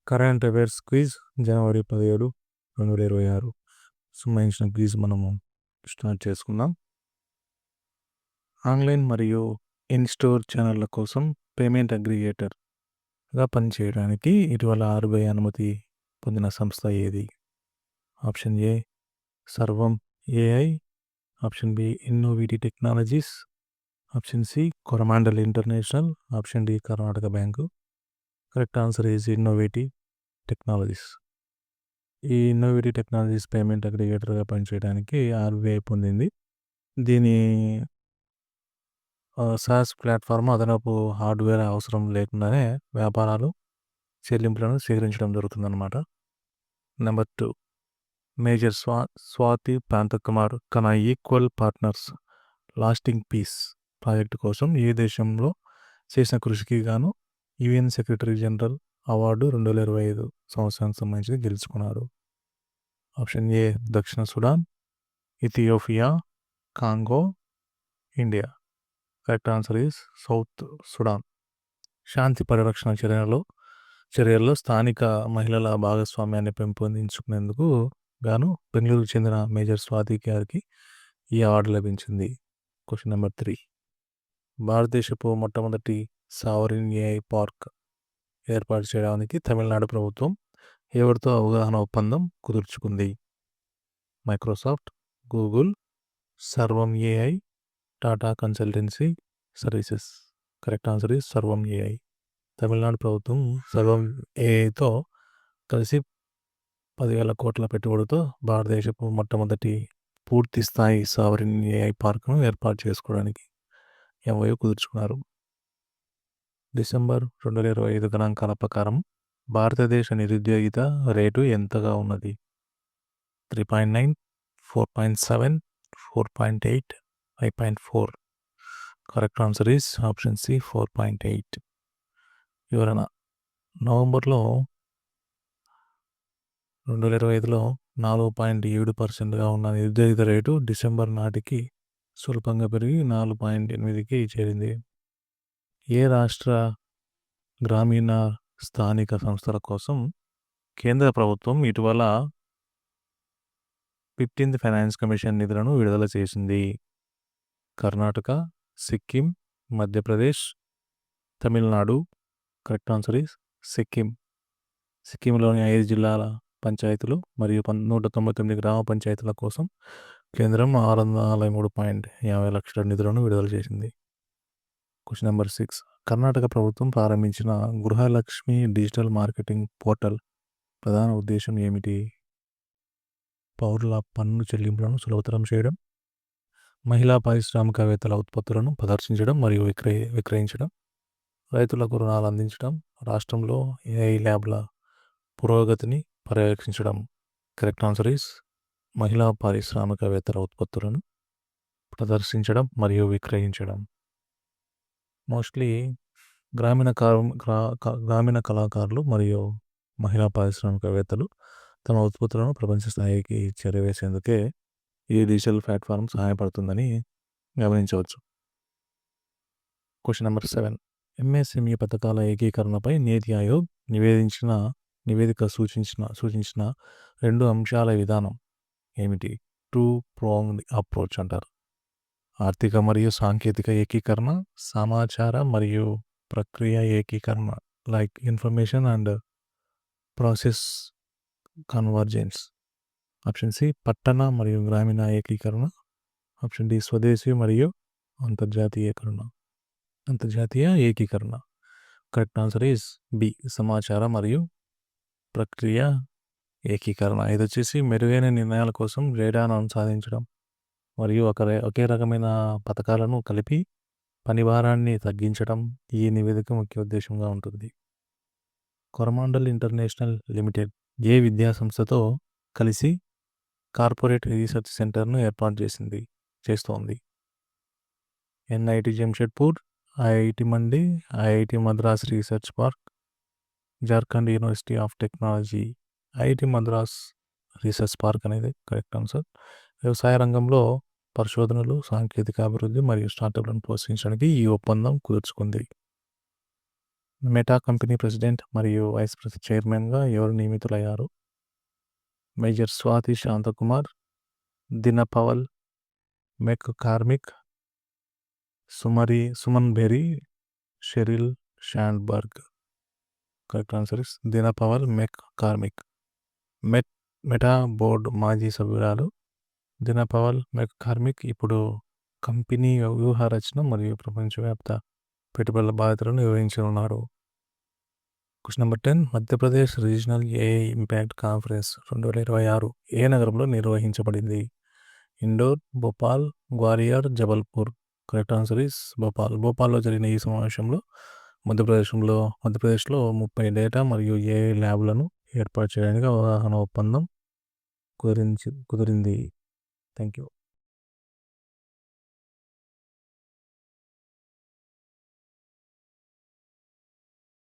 Current affairs quiz జనవరి 17, 2026 సంబంధించిన quiz మనము start చేసుకుందాం. ఆన్లైన్ మరియు ఇన్-స్టోర్ ఛానళ్ల కోసం పేమెంట్ అగ్రిగేటర్గా పనిచేయడానికి ఇటీవల ఆర్బీఐ అనుమతి పొందిన సంస్థ ఏది? Option A Sarvam AI, option B Innoviti technologies, option C Coromandel international, option D Karnataka bank. Correct answer is Innoviti technologies. ఈ ఇన్నోవేటివ్ టెక్నాలజీస్ పేమెంట్ అగ్రిగేటర్గా పనిచేయడానికి ఆర్బీఐ పొందింది. దీని సాస్ ప్లాట్ఫామ్ అదనపు హార్డ్వేర్ అవసరం లేకుండానే వ్యాపారాలు చెల్లింపులను స్వీకరించడం జరుగుతుందన్నమాట. నెంబర్ 2, మేజర్ స్వాతి ప్రాంతకుమార్ కన equal partners lasting peace project కోసం ఏ దేశంలో చేసిన కృషికి గాను యుఎన్ సెక్రటరీ జనరల్ అవార్డు 2025 సంవత్సరానికి సంబంధించి గెలుచుకున్నారు. ఆప్షన్ ఏ దక్షిణ Sudan, Ethiopia, Congo, India. Correct answer is south Sudan. శాంతి పరిరక్షణ చర్యల్లో స్థానిక మహిళల భాగస్వామ్యాన్ని పెంపొందించుకునేందుకు గాను బెంగళూరుకు చెందిన మేజర్ స్వాతి గారికి ఈ అవార్డు లభించింది. క్వశ్చన్ నెంబర్ 3, భారతదేశపు మొట్టమొదటి సావరిన్ ఏఐ పార్క్ ఏర్పాటు చేయడానికి తమిళనాడు ప్రభుత్వం ఎవరితో అవగాహన ఒప్పందం కుదుర్చుకుంది? మైక్రోసాఫ్ట్, గూగుల్, సర్వం AI, Tata consultancy services. Correct answer is సర్వం ఏఐ. తమిళనాడు ప్రభుత్వం సర్వం ఏఐతో కలిసి 10,000 కోట్ల పెట్టుబడితో భారతదేశపు మొట్టమొదటి పూర్తి స్థాయి సావరిన్ ఏఐ పార్క్ను ఏర్పాటు చేసుకోవడానికి ఎంఓయూ కుదుర్చుకున్నారు. డిసెంబర్ 2025 గణాంకాల ప్రకారం భారతదేశ నిరుద్యోగిత రేటు ఎంతగా ఉన్నది? 3.9, 4.7, 4.8, 5.4. Correct answer is option C 4.8. వివరణ: నవంబర్లో 2025లో 4.7%గా ఉన్న నిరుద్యోగిత రేటు డిసెంబర్ నాటికి స్వల్పంగా పెరిగి 4.8కి చేరింది. ఏ రాష్ట్ర గ్రామీణ స్థానిక సంస్థల కోసం కేంద్ర ప్రభుత్వం ఇటీవల 15th ఫైనాన్స్ కమిషన్ నిధులను విడుదల చేసింది? Karnataka, Sikkim, Madhya Pradesh, Tamil Nadu. Correct answer is Sikkim. సిక్కింలోని 5 జిల్లాల పంచాయతీలు మరియు 199 గ్రామ పంచాయతీల కోసం కేంద్రం 643.50 లక్షల నిధులను విడుదల చేసింది. క్వశ్చన్ నెంబర్ 6, కర్ణాటక ప్రభుత్వం ప్రారంభించిన గృహలక్ష్మి డిజిటల్ మార్కెటింగ్ పోర్టల్ ప్రధాన ఉద్దేశం ఏమిటి? పౌరుల పన్ను చెల్లింపులను సులభతరం చేయడం, మహిళా పారిశ్రామికవేత్తల ఉత్పత్తులను ప్రదర్శించడం మరియు విక్రయించడం, రైతులకు రుణాలు అందించడం, రాష్ట్రంలో ఏఐ ల్యాబ్ల పురోగతిని పర్యవేక్షించడం. కరెక్ట్ ఆన్సర్ ఈస్ మహిళా పారిశ్రామికవేత్తల ఉత్పత్తులను ప్రదర్శించడం మరియు విక్రయించడం. మోస్ట్లీ గ్రామీణ కళాకారులు మరియు మహిళా పారిశ్రామికవేత్తలు తమ ఉత్పత్తులను ప్రపంచ స్థాయికి చేరవేసేందుకే ఈ డిజిటల్ ప్లాట్ఫామ్ సహాయపడుతుందని గమనించవచ్చు. క్వశ్చన్ నెంబర్ 7, ఎంఎస్ఎంఈ పథకాల ఏకీకరణపై నీతి ఆయోగ్ నివేదిక సూచించిన 2 అంశాల విధానం ఏమిటి? 2-pronged అప్రోచ్ అంటారు. ఆర్థిక మరియు సాంకేతిక ఏకీకరణ, సమాచార మరియు ప్రక్రియ ఏకీకరణ like information and process convergence. Option C పట్టణ మరియు గ్రామీణ ఏకీకరణ, ఆప్షన్ డి స్వదేశీ మరియు అంతర్జాతీయ ఏకీకరణ. కరెక్ట్ ఆన్సర్ ఈజ్ బి సమాచార మరియు ప్రక్రియ ఏకీకరణ. ఇది వచ్చేసి మెరుగైన నిర్ణయాల కోసం డేటాను సాధించడం మరియు ఒకే రకమైన పథకాలను కలిపి పని భారాన్ని తగ్గించడం ఈ నివేదిక ముఖ్య ఉద్దేశంగా ఉంటుంది. కొరమాండల్ ఇంటర్నేషనల్ లిమిటెడ్ ఏ విద్యా సంస్థతో కలిసి కార్పొరేట్ రీసెర్చ్ సెంటర్ను ఏర్పాటు చేస్తోంది? NIT Jamshedpur, IIT mandi, IIT Madras research park, Jharkhand university of technology. IIT Madras research park అనేది కరెక్ట్ ఆన్సర్. వ్యవసాయ రంగంలో పరిశోధనలు, సాంకేతిక అభివృద్ధి మరియు స్టార్టప్లను ప్రోత్సహించడానికి ఈ ఒప్పందం కుదుర్చుకుంది. మెటా కంపెనీ ప్రెసిడెంట్ మరియు వైస్ చైర్మన్గా ఎవరు నియమితులయ్యారు? Major Swati Shanthakumar, Dina Powell, McCormick, Suman Bery, Sheryl Sandberg. Correct answer is Dina Powell, McCormick. Meta board మాజీ సభ్యురాలు దిన పవల్. మెక్ కార్మిక్ ఇప్పుడు కంపెనీ వ్యూహ రచన మరియు ప్రపంచవ్యాప్త పెట్టుబడుల బాధ్యతలను నిర్వహించనున్నారు. Question number 10. Madhya Pradesh regional AI impact conference 2026 ఏ నగరంలో నిర్వహించబడింది? Indore, Bhopal, Gwalior, Jabalpur. Correct answer is Bhopal. భోపాల్లో జరిగిన ఈ సమావేశంలో మధ్యప్రదేశ్లో 30 డేటా మరియు ఏఐ ల్యాబ్లను ఏర్పాటు చేయడానికి అవగాహన ఒప్పందం కుదిరింది. Thank you.